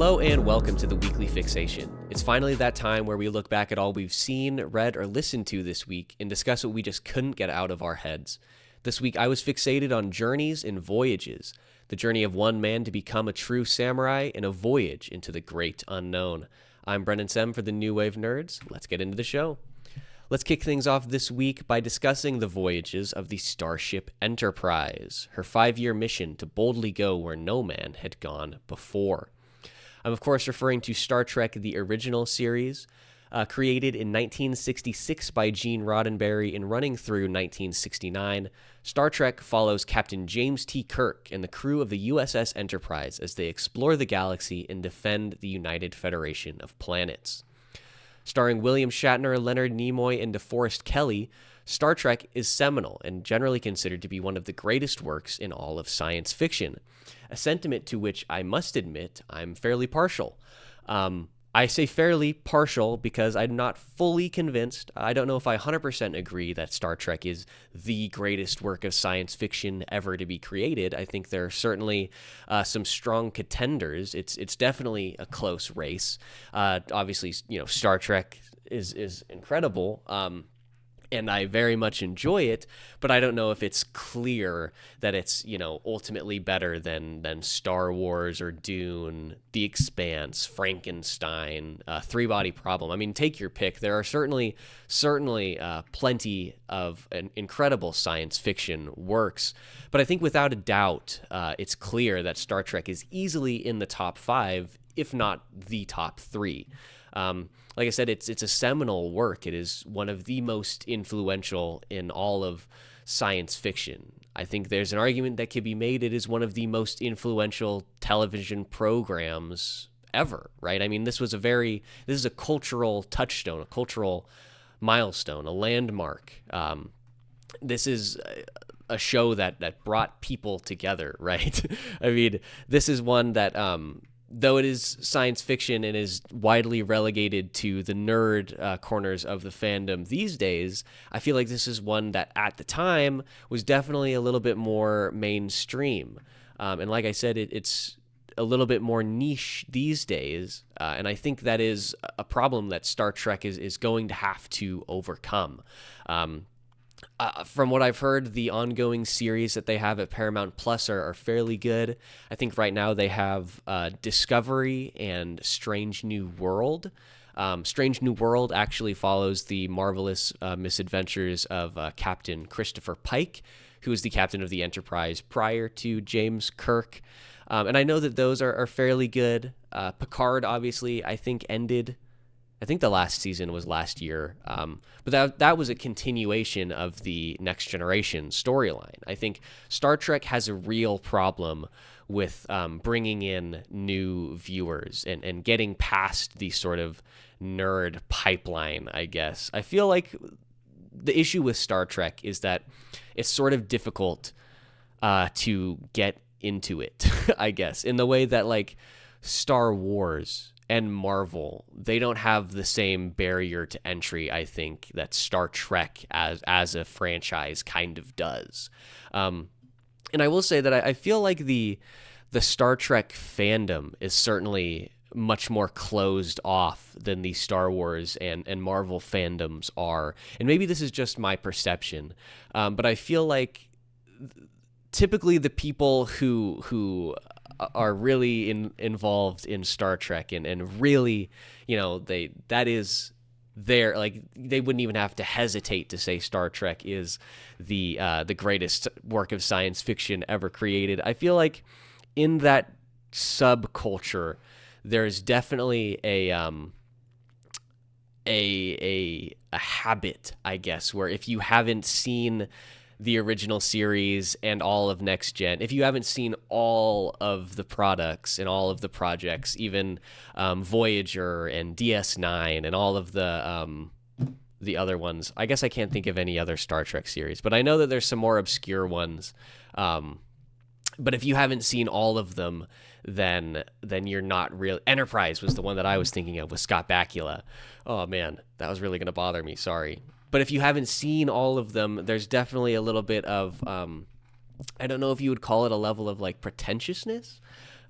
Hello and welcome to the Weekly Fixation. It's finally that time where we look back at all we've seen, read, or listened to this week and discuss what we just couldn't get out of our heads. This week I was fixated on journeys and voyages, the journey of one man to become a true samurai and a voyage into the great unknown. I'm Brennan for the New Wave Nerds. Let's get into the show. Let's kick things off this week by discussing the voyages of the Starship Enterprise, her 5-year mission to boldly go where no man had gone before. I'm, of course, referring to Star Trek, the original series, created in 1966 by Gene Roddenberry and running through 1969. Star Trek follows Captain James T. Kirk and the crew of the USS Enterprise as they explore the galaxy and defend the United Federation of Planets. Starring William Shatner, Leonard Nimoy, and DeForest Kelley, Star Trek is seminal and generally considered to be one of the greatest works in all of science fiction, a sentiment to which I must admit I'm fairly partial. I say fairly partial because I'm not fully convinced. I don't know if I 100% agree that Star Trek is the greatest work of science fiction ever to be created. I think there are certainly some strong contenders. It's definitely a close race. Obviously, Star Trek is incredible. And I very much enjoy it, but I don't know if it's clear that it's, ultimately better than Star Wars or Dune, The Expanse, Frankenstein, Three Body Problem. I mean, take your pick. There are certainly plenty of incredible science fiction works, but I think without a doubt, it's clear that Star Trek is easily in the top 5, if not the top 3. Like I said, it's a seminal work. It is one of the most influential in all of science fiction. I think there's an argument that could be made it is one of the most influential television programs ever, right? I mean, this is a cultural touchstone, a cultural milestone, a landmark. This is a show that brought people together, right? I mean, this is one that, though it is science fiction and is widely relegated to the nerd corners of the fandom these days, I feel like this is one that at the time was definitely a little bit more mainstream. And like I said, it's a little bit more niche these days. And I think that is a problem that Star Trek is going to have to overcome. From what I've heard, the ongoing series that they have at Paramount Plus are fairly good. I think right now they have Discovery and Strange New World. Strange New World actually follows the marvelous misadventures of Captain Christopher Pike, who was the captain of the Enterprise prior to James Kirk. And I know that those are fairly good. Picard, obviously, I think ended. I think the last season was last year, but that was a continuation of the Next Generation storyline. I think Star Trek has a real problem with bringing in new viewers and getting past the sort of nerd pipeline, I guess. I feel like the issue with Star Trek is that it's sort of difficult to get into it, I guess, in the way that like Star Wars and Marvel, they don't have the same barrier to entry, I think, that Star Trek as a franchise kind of does. And I will say that I feel like the Star Trek fandom is certainly much more closed off than the Star Wars and Marvel fandoms are. And maybe this is just my perception, but I feel like typically the people who are really involved in Star Trek and really, that is their, like, they wouldn't even have to hesitate to say Star Trek is the greatest work of science fiction ever created. I feel like in that subculture, there's definitely a habit, I guess, where if you haven't seen the original series and all of Next Gen, if you haven't seen all of the products and all of the projects, even Voyager and DS9 and all of the other ones, I guess I can't think of any other Star Trek series, but I know that there's some more obscure ones. But if you haven't seen all of them, then you're not real. Enterprise was the one that I was thinking of with Scott Bakula. Oh man, that was really going to bother me. Sorry. But if you haven't seen all of them, there's definitely a little bit of, I don't know if you would call it a level of like pretentiousness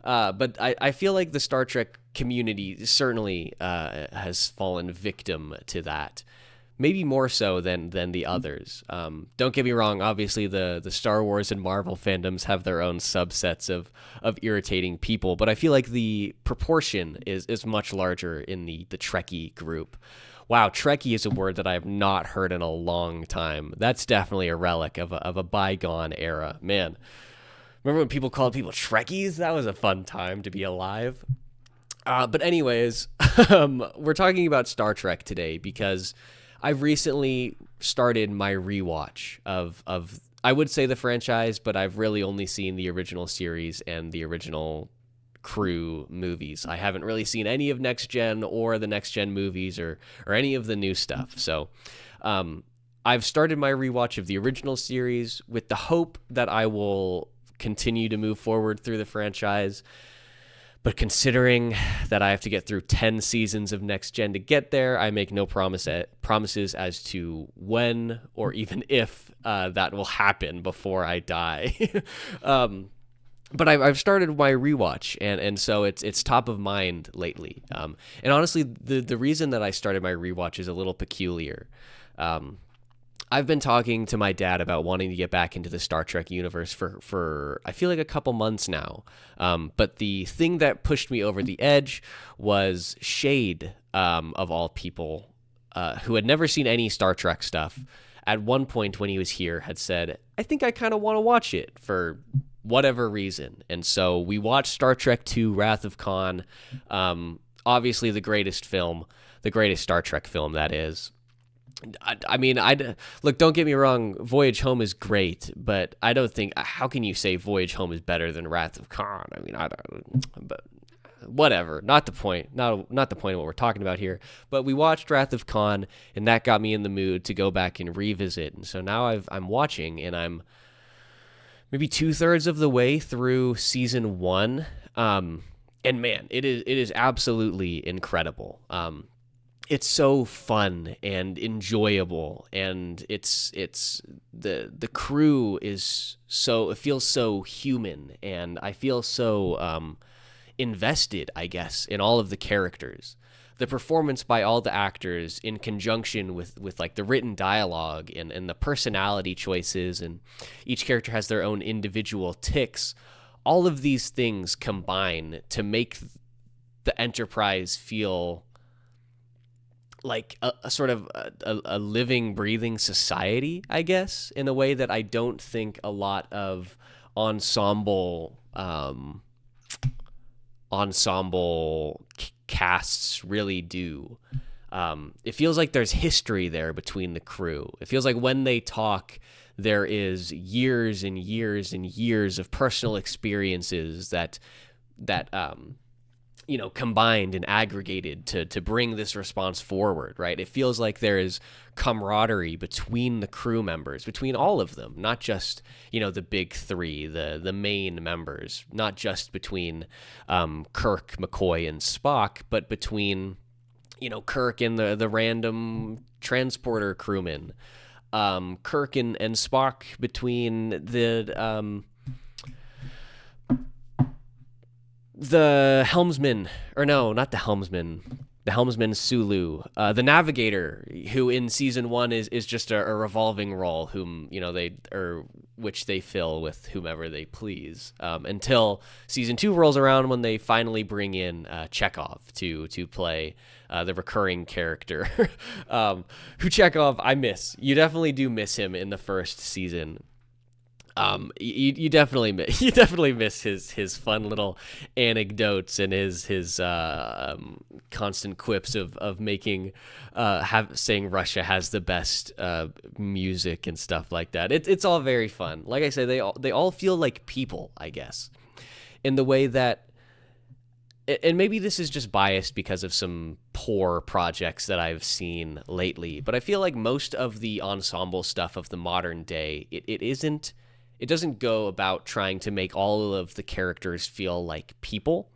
But I feel like the Star Trek community certainly has fallen victim to that. Maybe more so than the others. Don't get me wrong. Obviously, the Star Wars and Marvel fandoms have their own subsets of irritating people, but I feel like the proportion is much larger in the Trekkie group. Wow, Trekkie is a word that I have not heard in a long time. That's definitely a relic of a bygone era. Man, remember when people called people Trekkies? That was a fun time to be alive. But anyways, we're talking about Star Trek today because I've recently started my rewatch of I would say the franchise, but I've really only seen the original series and the original crew movies. I haven't really seen any of Next Gen or the Next Gen movies or any of the new stuff. So I've started my rewatch of the original series with the hope that I will continue to move forward through the franchise. But considering that I have to get through 10 seasons of Next Gen to get there, I make no promises as to when or even if that will happen before I die. But I've started my rewatch, and so it's top of mind lately. And honestly, the reason that I started my rewatch is a little peculiar. I've been talking to my dad about wanting to get back into the Star Trek universe for I feel like a couple months now. But the thing that pushed me over the edge was Shade, of all people, who had never seen any Star Trek stuff. At one point when he was here had said, I think I kind of want to watch it for whatever reason. And so we watched Star Trek II, Wrath of Khan. Obviously the greatest Star Trek film, that is. I mean, look, don't get me wrong, Voyage Home is great, but I don't think, how can you say Voyage Home is better than Wrath of Khan? I mean, I don't, but whatever, not the point, not the point of what we're talking about here. But we watched Wrath of Khan, and that got me in the mood to go back and revisit. And so now I'm watching, and I'm maybe 2/3 of the way through season 1. And man, it is absolutely incredible. It's so fun and enjoyable, and it's the crew is so, it feels so human, and I feel so invested, I guess, in all of the characters. The performance by all the actors in conjunction with like the written dialogue and the personality choices, and each character has their own individual tics. All of these things combine to make the Enterprise feel like a sort of a living, breathing society, I guess, in a way that I don't think a lot of ensemble casts really do. It feels like there's history there between the crew. It feels like when they talk, there is years and years and years of personal experiences that combined and aggregated to bring this response forward, right? It feels like there is camaraderie between the crew members, between all of them, not just, the big three, the main members, not just between Kirk, McCoy, and Spock, but between, Kirk and the random transporter crewmen, Kirk and Spock between the helmsman, or no, not the helmsman Sulu, the navigator, who in season 1 is just a revolving role, whom which they fill with whomever they please, until season 2 rolls around, when they finally bring in Chekhov to play the recurring character, who Chekhov I miss. You definitely do miss him in the first season. You definitely miss his fun little anecdotes and his constant quips of making saying Russia has the best music and stuff like that. It's all very fun. Like I say, they all feel like people, I guess, in the way that, and maybe this is just biased because of some poor projects that I've seen lately, but I feel like most of the ensemble stuff of the modern day, it doesn't go about trying to make all of the characters feel like people.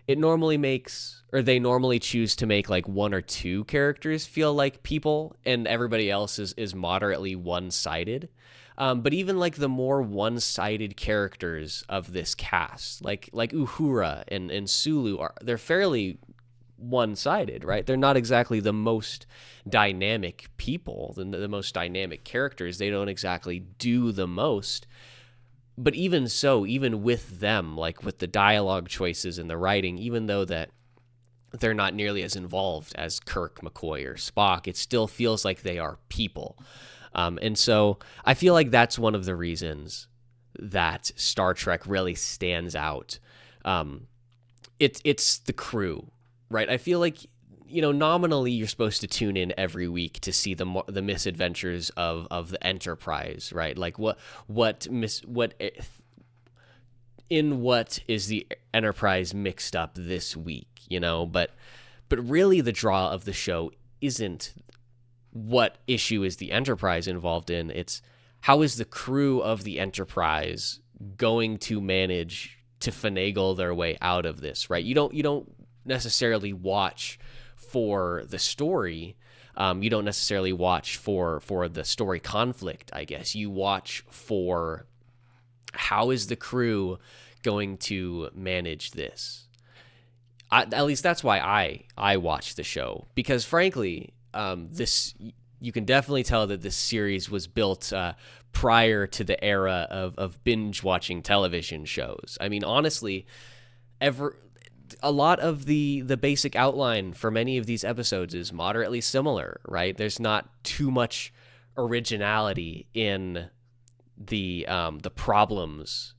it normally makes, or they normally choose to make like one or two characters feel like people, and everybody else is moderately one-sided. But even like the more one-sided characters of this cast, like Uhura and Sulu, they're fairly one-sided, right? They're not exactly the most dynamic people, the most dynamic characters. They don't exactly do the most. But even so, even with them, like with the dialogue choices and the writing, even though that they're not nearly as involved as Kirk, McCoy, or Spock, it still feels like they are people. And so I feel like that's one of the reasons that Star Trek really stands out. It's the crew, right? I feel like, nominally you're supposed to tune in every week to see the misadventures of the Enterprise, right? Like what is the Enterprise mixed up this week, But really the draw of the show isn't what issue is the Enterprise involved in. It's how is the crew of the Enterprise going to manage to finagle their way out of this, right? You don't necessarily watch for the story. You don't necessarily watch for the story conflict, I guess. You watch for how is the crew going to manage this. At least that's why I watch the show, because frankly, you can definitely tell that this series was built prior to the era of binge watching television shows. I mean, honestly, a lot of the basic outline for many of these episodes is moderately similar, right? There's not too much originality in the problems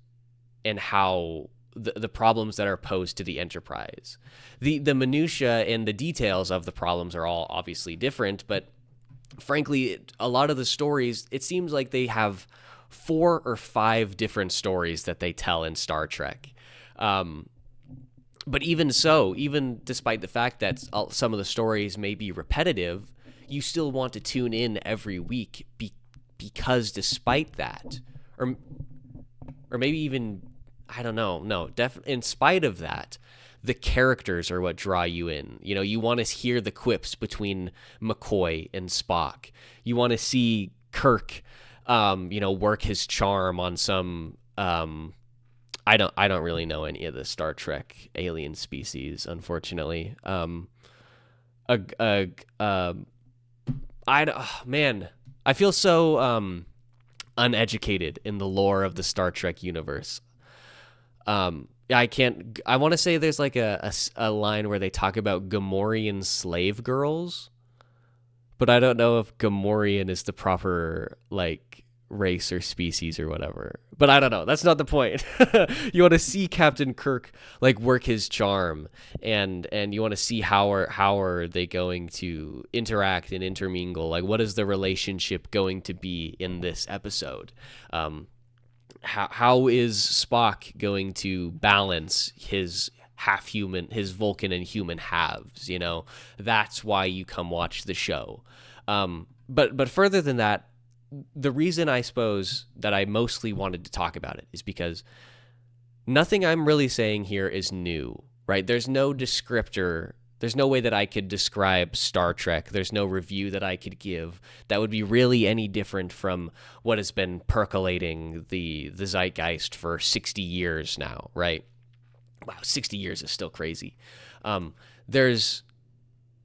and how the problems that are posed to the Enterprise. The minutia and the details of the problems are all obviously different, but frankly, a lot of the stories, it seems like they have 4 or 5 different stories that they tell in Star Trek. But even so, even despite the fact that some of the stories may be repetitive, you still want to tune in every week because despite that, or maybe even, I don't know, no, in spite of that, the characters are what draw you in. You want to hear the quips between McCoy and Spock. You want to see Kirk, work his charm on some. I don't really know any of the Star Trek alien species, unfortunately. I feel so uneducated in the lore of the Star Trek universe. I want to say there's like a line where they talk about Gamorrean slave girls, but I don't know if Gamorrean is the proper like race or species or whatever. But I don't know. That's not the point. You want to see Captain Kirk like work his charm, and you want to see how are they going to interact and intermingle? Like, what is the relationship going to be in this episode? How is Spock going to balance his half-human, his Vulcan and human halves? That's why you come watch the show. But further than that, the reason I suppose that I mostly wanted to talk about it is because nothing I'm really saying here is new, right? There's no descriptor. There's no way that I could describe Star Trek. There's no review that I could give that would be really any different from what has been percolating the zeitgeist for 60 years now, right? Wow, 60 years is still crazy. There's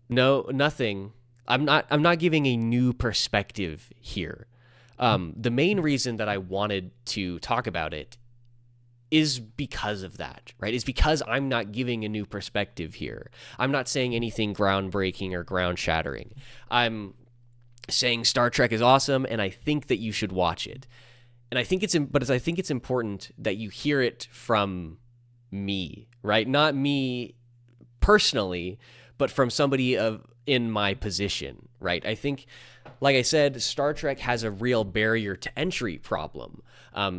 nothing. I'm not giving a new perspective here. The main reason that I wanted to talk about it is because of that, right? Is because I'm not giving a new perspective here. I'm not saying anything groundbreaking or ground-shattering. I'm saying Star Trek is awesome, and I think that you should watch it. And I think it's important that you hear it from me, right? Not me personally, but from somebody in my position, right? I think, like I said, Star Trek has a real barrier to entry problem.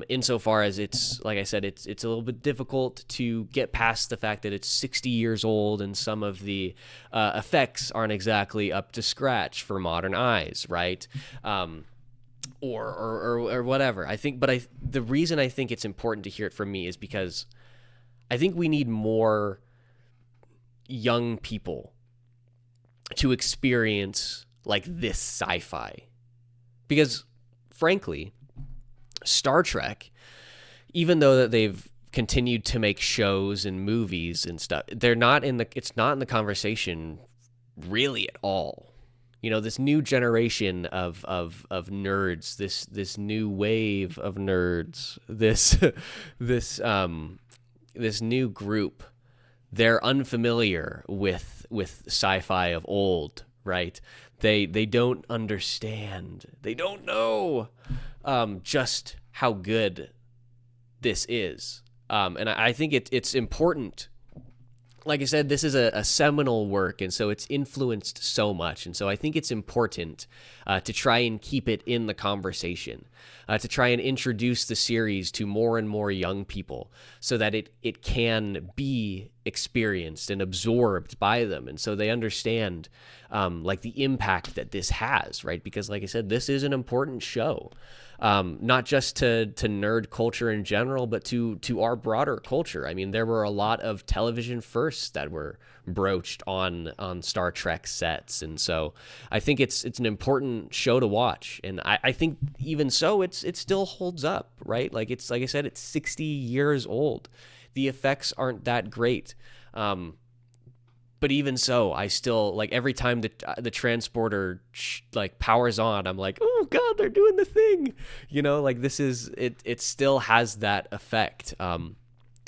Insofar as it's, like I said, it's a little bit difficult to get past the fact that it's 60 years old and some of the effects aren't exactly up to scratch for modern eyes, right? Or whatever. The reason I think it's important to hear it from me is because I think we need more young people to experience like this sci-fi. Because frankly, Star Trek, even though that they've continued to make shows and movies and stuff, it's not in the conversation really at all. You know, this new generation of nerds, this new wave of nerds, this new group, they're unfamiliar with sci-fi of old, right? They don't understand. They don't know just how good this is. And I think it's important. Like I said, this is a seminal work, and so it's influenced so much. And so I think it's important to try and keep it in the conversation, to try and introduce the series to more and more young people so that it can be experienced and absorbed by them. And so they understand like the impact that this has, right? Because like I said, this is an important show. Not just to nerd culture in general, but to our broader culture. I mean, there were a lot of television firsts that were broached on Star Trek sets, and so I think it's an important show to watch. And I think even so, it still holds up, right? Like I said, it's 60 years old. The effects aren't that great. But even so, I still, like, every time the transporter like powers on, I'm like, oh god, they're doing the thing, you know, like this is it still has that effect. And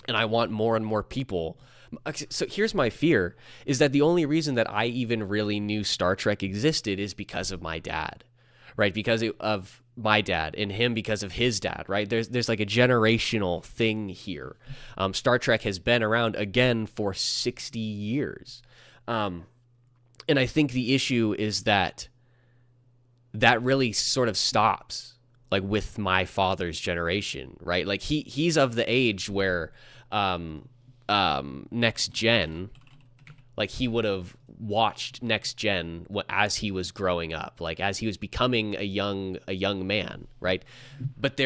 I want more and more people. So here's my fear, is that the only reason that I even really knew Star Trek existed is because of my dad, right? Because of my dad, and him because of his dad, right? There's like a generational thing here. Star Trek has been around again for 60 years. And I think the issue is that really sort of stops like with my father's generation, right? Like he's of the age where Next Gen, like he would have watched Next Gen as he was growing up, like as he was becoming a young man, right? But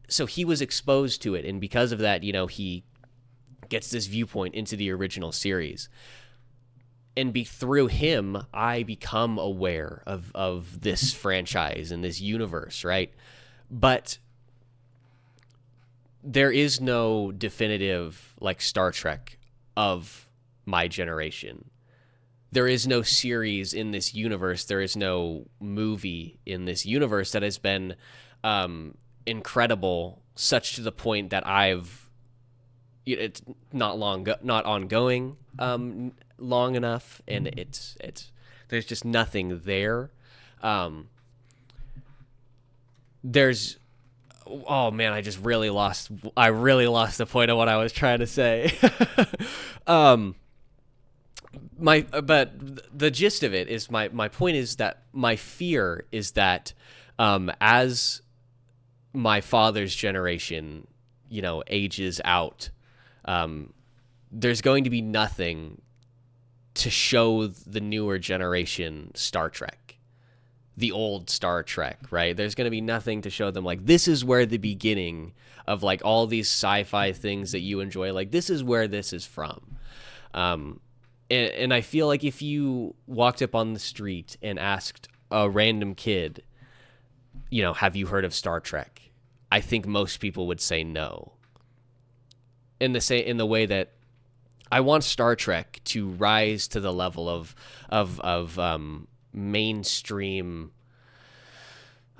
so he was exposed to it, and because of that, you know, he gets this viewpoint into the original series, and through him, I become aware of this franchise and this universe, right? But there is no definitive like Star Trek of my generation. There is no series in this universe. There is no movie in this universe that has been incredible, such to the point that it's not ongoing long enough, and it's there's just nothing there. There's oh man, I really lost the point of what I was trying to say. But the gist of it is my point is that my fear is that as my father's generation, you know, ages out, there's going to be nothing to show the newer generation Star Trek, the old Star Trek, right? There's going to be nothing to show them like, this is where the beginning of like all these sci-fi things that you enjoy, like this is where this is from. And I feel like if you walked up on the street and asked a random kid, you know, have you heard of Star Trek? I think most people would say no. In the way that I want Star Trek to rise to the level of mainstream.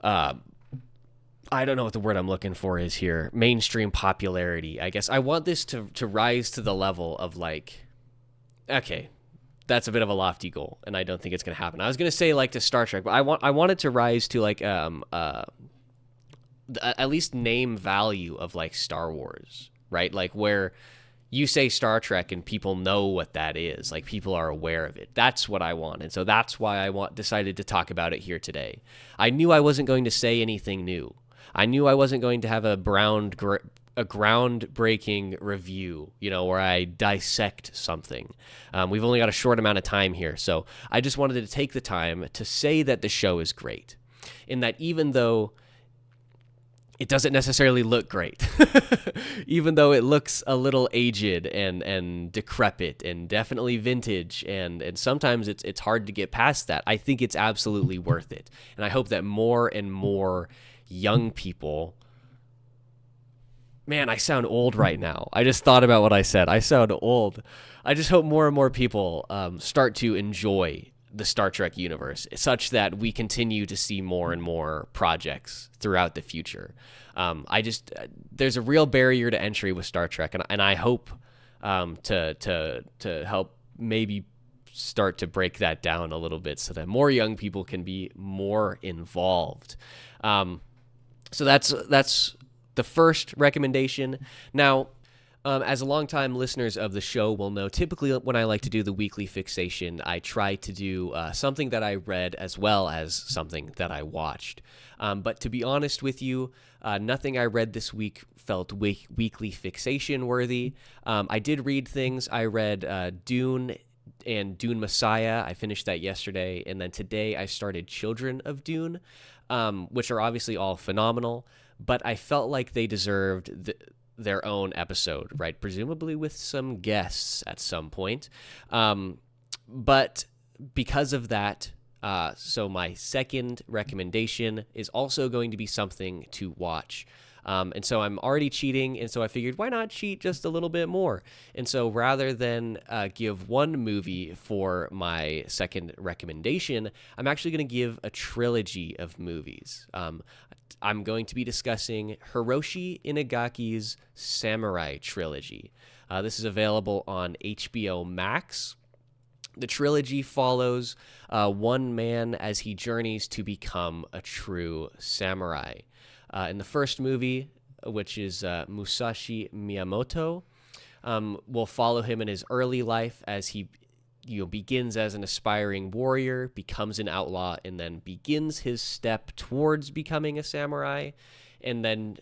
I don't know what the word I'm looking for is here. Mainstream popularity, I guess. I want this to rise to the level of like, okay, that's a bit of a lofty goal, and I don't think it's going to happen. I was going to say like to Star Trek, but I want it to rise to like at least name value of like Star Wars, right? Like where you say Star Trek and people know what that is, like people are aware of it. That's what I want, and so that's why I decided to talk about it here today. I knew I wasn't going to say anything new. I knew I wasn't going to have a groundbreaking review, you know, where I dissect something. We've only got a short amount of time here, so I just wanted to take the time to say that the show is great, in that even though it doesn't necessarily look great, even though it looks a little aged and decrepit and definitely vintage. And sometimes it's hard to get past that. I think it's absolutely worth it. And I hope that more and more young people, man, I sound old right now. I just thought about what I said. I sound old. I just hope more and more people start to enjoy the Star Trek universe, such that we continue to see more and more projects throughout the future. There's a real barrier to entry with Star Trek, and I hope to help maybe start to break that down a little bit, so that more young people can be more involved. So that's the first recommendation. Now, as longtime listeners of the show will know, typically when I like to do the weekly fixation, I try to do something that I read as well as something that I watched. But to be honest with you, nothing I read this week felt weekly fixation worthy. I did read things. I read Dune and Dune Messiah. I finished that yesterday. And then today I started Children of Dune, which are obviously all phenomenal. But I felt like they deserved their own episode, right? Presumably with some guests at some point. But because of that, so my second recommendation is also going to be something to watch. And so I'm already cheating, and so I figured, why not cheat just a little bit more? And so rather than give one movie for my second recommendation, I'm actually going to give a trilogy of movies. I'm going to be discussing Hiroshi Inagaki's Samurai Trilogy. This is available on HBO Max. The trilogy follows one man as he journeys to become a true samurai. In the first movie, which is Musashi Miyamoto, we'll follow him in his early life as he begins as an aspiring warrior, becomes an outlaw, and then begins his step towards becoming a samurai. And then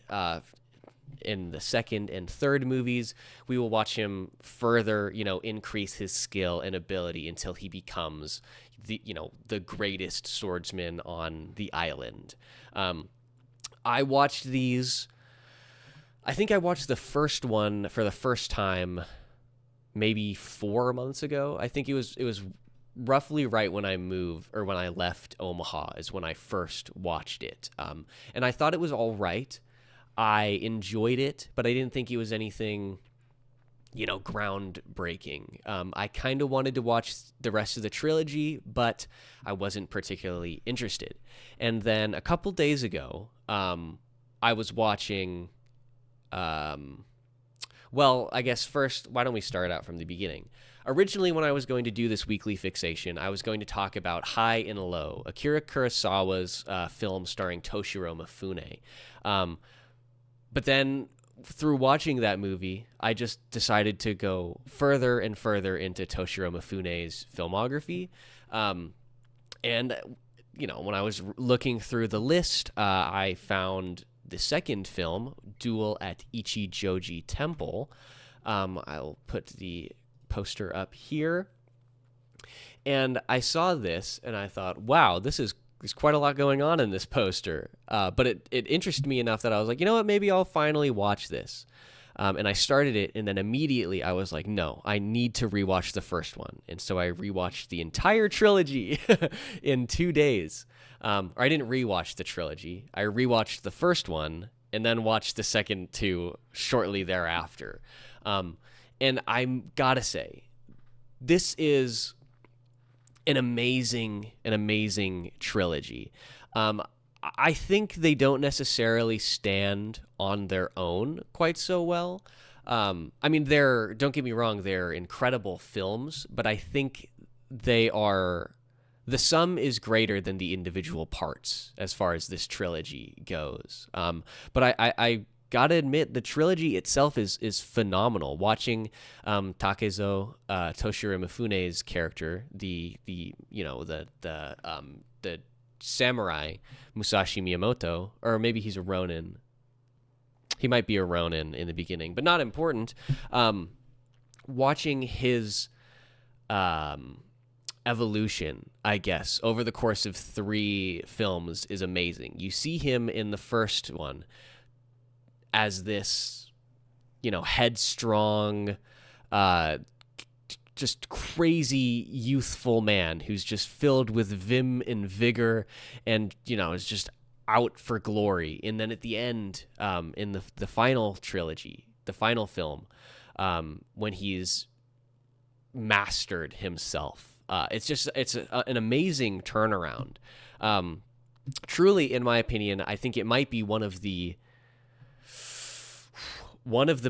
in the second and third movies, we will watch him further, increase his skill and ability until he becomes the greatest swordsman on the island. I watched these. I think I watched the first one for the first time maybe 4 months ago. I think it was roughly right when I moved, or when I left Omaha is when I first watched it. And I thought it was all right. I enjoyed it, but I didn't think it was anything, groundbreaking. I kind of wanted to watch the rest of the trilogy, but I wasn't particularly interested. And then a couple days ago, I was watching, well, I guess first, why don't we start out from the beginning? Originally, when I was going to do this weekly fixation, I was going to talk about High and Low, Akira Kurosawa's film starring Toshiro Mifune. But then, through watching that movie, I just decided to go further and further into Toshiro Mifune's filmography. And, when I was looking through the list, I found the second film, Duel at Ichijoji Temple. I'll put the poster up here. And I saw this, and I thought, wow, there's quite a lot going on in this poster. But it interested me enough that I was like, you know what, maybe I'll finally watch this. And I started it, and then immediately I was like, no, I need to rewatch the first one. And so I rewatched the entire trilogy in 2 days. Or I didn't rewatch the trilogy. I rewatched the first one and then watched the second two shortly thereafter. And I'm gotta say, this is an amazing trilogy. I think they don't necessarily stand on their own quite so well. Don't get me wrong, they're incredible films, but I think the sum is greater than the individual parts as far as this trilogy goes. But I gotta admit, the trilogy itself is phenomenal. Watching Takezo Toshiro Mifune's character, the samurai Musashi Miyamoto, or maybe he's a Ronin. He might be a Ronin in the beginning, but not important. Watching his evolution, I guess, over the course of 3 films is amazing. You see him in the first one as this, headstrong, just crazy youthful man who's just filled with vim and vigor and, is just out for glory. And then at the end, in the final trilogy, the final film, when he's mastered himself, it's an amazing turnaround. Truly, in my opinion, I think it might be one of the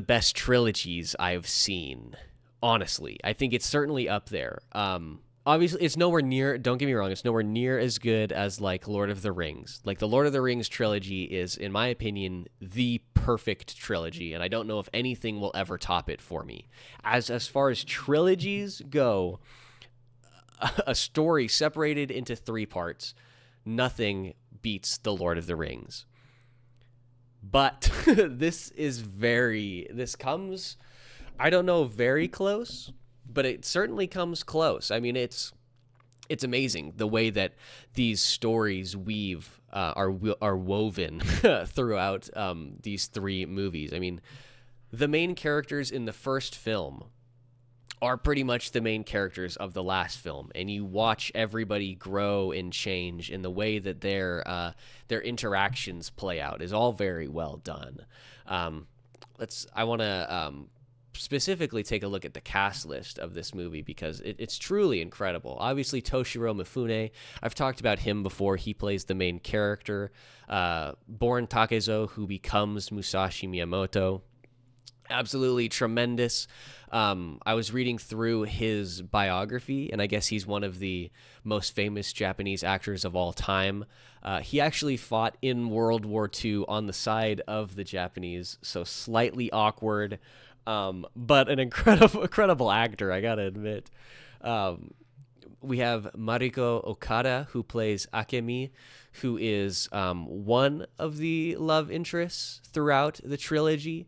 best trilogies I've seen. Honestly, I think it's certainly up there. Obviously, it's nowhere near, don't get me wrong, it's nowhere near as good as, like, Lord of the Rings. Like, the Lord of the Rings trilogy is, in my opinion, the perfect trilogy, and I don't know if anything will ever top it for me. As far as trilogies go, a story separated into 3 parts, nothing beats the Lord of the Rings. But this comes, I don't know, very close, but it certainly comes close. I mean, it's amazing the way that these stories are woven throughout these 3 movies. I mean, the main characters in the first film are pretty much the main characters of the last film, and you watch everybody grow and change in the way that their interactions play out is all very well done. I want to specifically take a look at the cast list of this movie because it's truly incredible. Obviously, Toshiro Mifune, I've talked about him before. He plays the main character. Born Takezo, who becomes Musashi Miyamoto. Absolutely tremendous. I was reading through his biography, and I guess he's one of the most famous Japanese actors of all time. He actually fought in World War II on the side of the Japanese, so slightly awkward, but an incredible actor, I gotta admit. We have Mariko Okada, who plays Akemi, who is one of the love interests throughout the trilogy.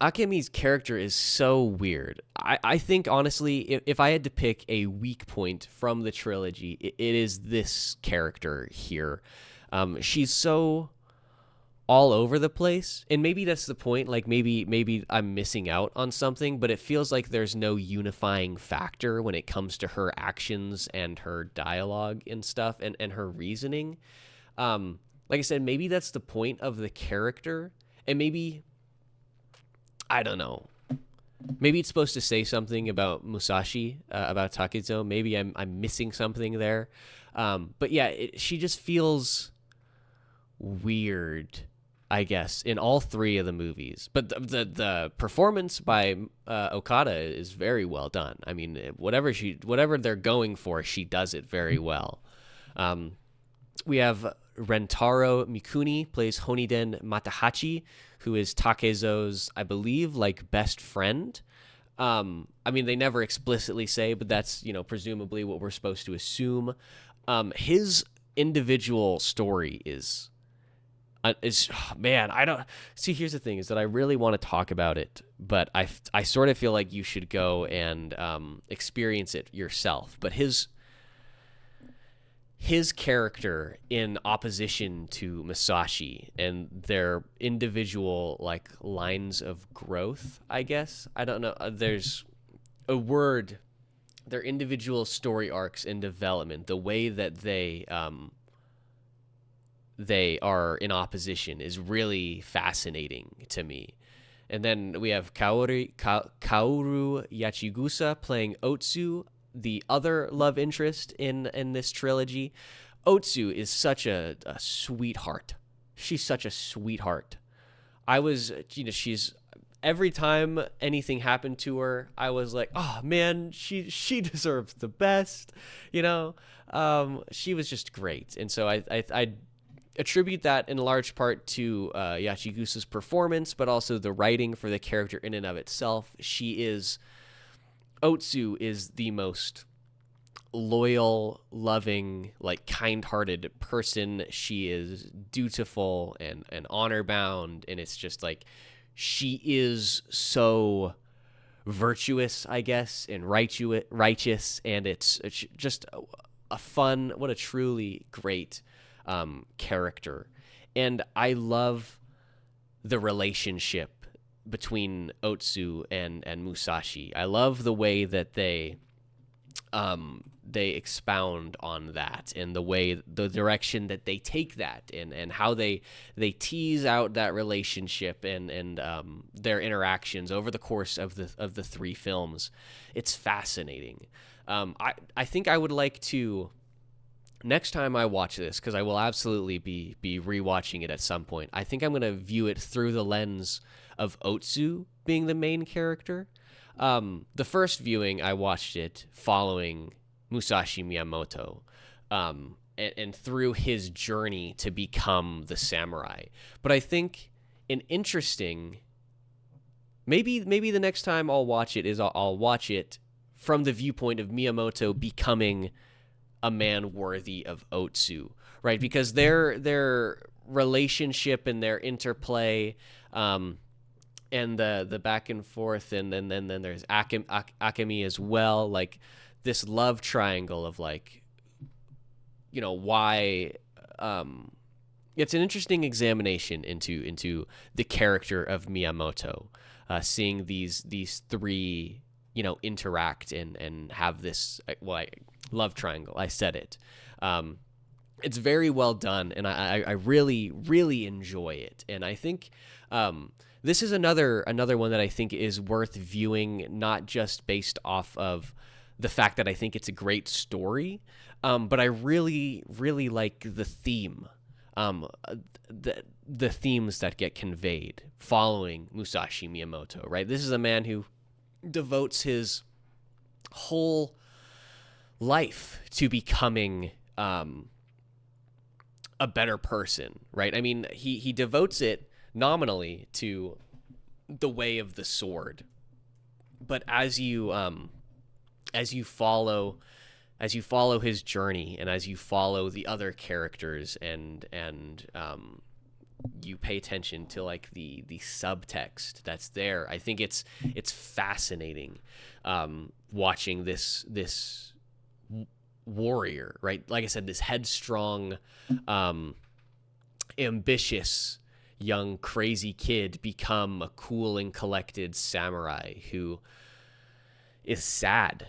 Akemi's character is so weird. I think, honestly, if I had to pick a weak point from the trilogy, it is this character here. She's so all over the place, and maybe that's the point. Like, maybe I'm missing out on something, but it feels like there's no unifying factor when it comes to her actions and her dialogue and stuff and her reasoning. Like I said, maybe that's the point of the character, and maybe, I don't know, maybe it's supposed to say something about Musashi, about Takezo. Maybe I'm missing something there. But yeah, she just feels weird, I guess, in all 3 of the movies. But the performance by Okada is very well done. I mean, whatever they're going for, she does it very well. We have Rentaro Mikuni plays Honiden Matahachi, who is Takezo's, I believe, like, best friend. I mean, they never explicitly say, but that's, presumably what we're supposed to assume. His individual story is man, I don't see. Here's the thing: is that I really want to talk about it, but I sort of feel like you should go and experience it yourself. But his character in opposition to Musashi and their individual, like, lines of growth, I guess. I don't know. There's a word. Their individual story arcs and development, the way that they are in opposition is really fascinating to me. And then we have Kaoru Yachigusa playing Otsu, the other love interest in this trilogy. Otsu is such a sweetheart. She's such a sweetheart. She's, every time anything happened to her, I was like, oh man, she deserves the best, she was just great. And so I attribute that in large part to Yachigusa's performance, but also the writing for the character in and of itself. Otsu is the most loyal, loving, like, kind-hearted person. She is dutiful and honor-bound, and it's just like she is so virtuous, I guess, and righteous, and it's just a fun, what a truly great character. And I love the relationship between Otsu and Musashi. I love the way that they expound on that, and the direction that they take that, and how they tease out that relationship and their interactions over the course of the three films. It's fascinating. I think I would like to, next time I watch this, because I will absolutely be rewatching it at some point, I think I'm going to view it through the lens of Otsu being the main character. The first viewing, I watched it following Musashi Miyamoto, and through his journey to become the samurai. But I think an interesting, maybe the next time I'll watch it is I'll watch it from the viewpoint of Miyamoto becoming a man worthy of Otsu, right? Because their relationship and their interplay, and the back and forth, and then there's Akemi as well, like this love triangle of, like, you know, why. It's an interesting examination into the character of Miyamoto, seeing these three, you know, interact and have this, well, love triangle. I said it. It's very well done, and I really, really enjoy it. And I think this is another one that I think is worth viewing, not just based off of the fact that I think it's a great story, but I really, really like the theme, the themes that get conveyed following Musashi Miyamoto, right? This is a man who devotes his whole life to becoming a better person, right? I mean, he devotes it nominally to the way of the sword, but as you follow his journey, and as you follow the other characters, and you pay attention to, like, the subtext that's there, I think it's fascinating watching this warrior, right? Like I said, this headstrong, ambitious, young, crazy kid become a cool and collected samurai who is sad,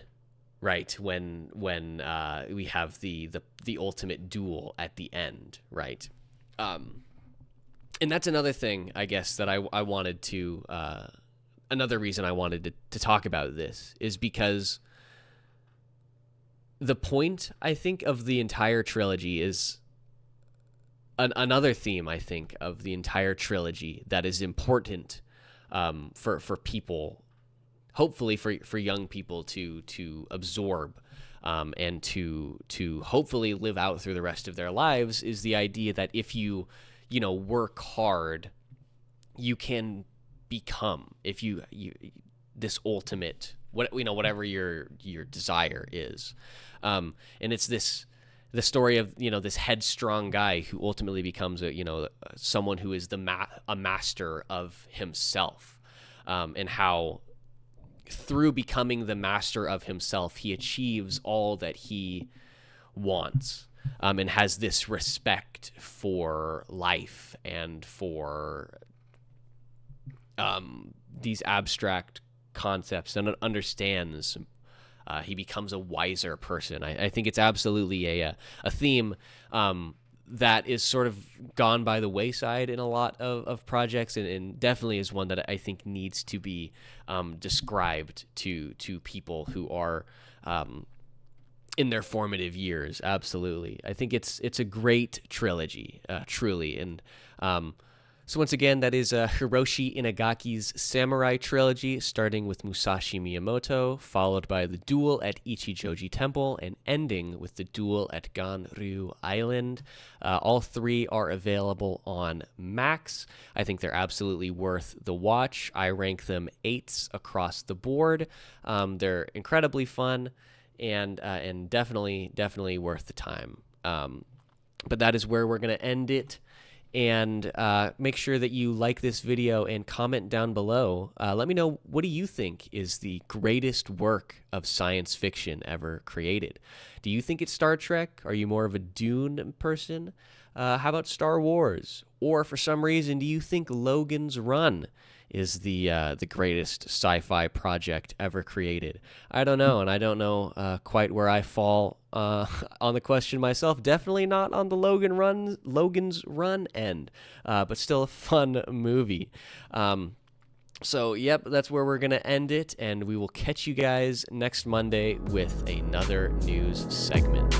right, when we have the ultimate duel at the end, right? And that's another thing, I guess, that I wanted to another reason I wanted to talk about this is because the point, I think, of the entire trilogy is another theme, I think, of the entire trilogy that is important for people, hopefully for young people to absorb, and to hopefully live out through the rest of their lives, is the idea that if you work hard, you can become, if you this ultimate, whatever your desire is, and it's the story of this headstrong guy who ultimately becomes someone who is a master of himself, and how through becoming the master of himself he achieves all that he wants, and has this respect for life and for these abstract concepts, and understands. He becomes a wiser person. I think it's absolutely a theme that is sort of gone by the wayside in a lot of projects, and definitely is one that I think needs to be described to people who are in their formative years. Absolutely. I think it's a great trilogy, truly. And so once again, that is Hiroshi Inagaki's Samurai Trilogy, starting with Musashi Miyamoto, followed by the duel at Ichijoji Temple, and ending with the duel at Ganryu Island. All three are available on Max. I think they're absolutely worth the watch. I rank them 8s across the board. They're incredibly fun, and definitely worth the time. But that is where we're going to end it. And make sure that you like this video and comment down below. Let me know, what do you think is the greatest work of science fiction ever created? Do you think it's Star Trek? Are you more of a Dune person? How about Star Wars? Or for some reason, do you think Logan's Run is the greatest sci-fi project ever created? I don't know, and I don't know quite where I fall on the question myself. Definitely not on the Logan's Run end, but still a fun movie. So, yep, that's where we're going to end it, and we will catch you guys next Monday with another news segment.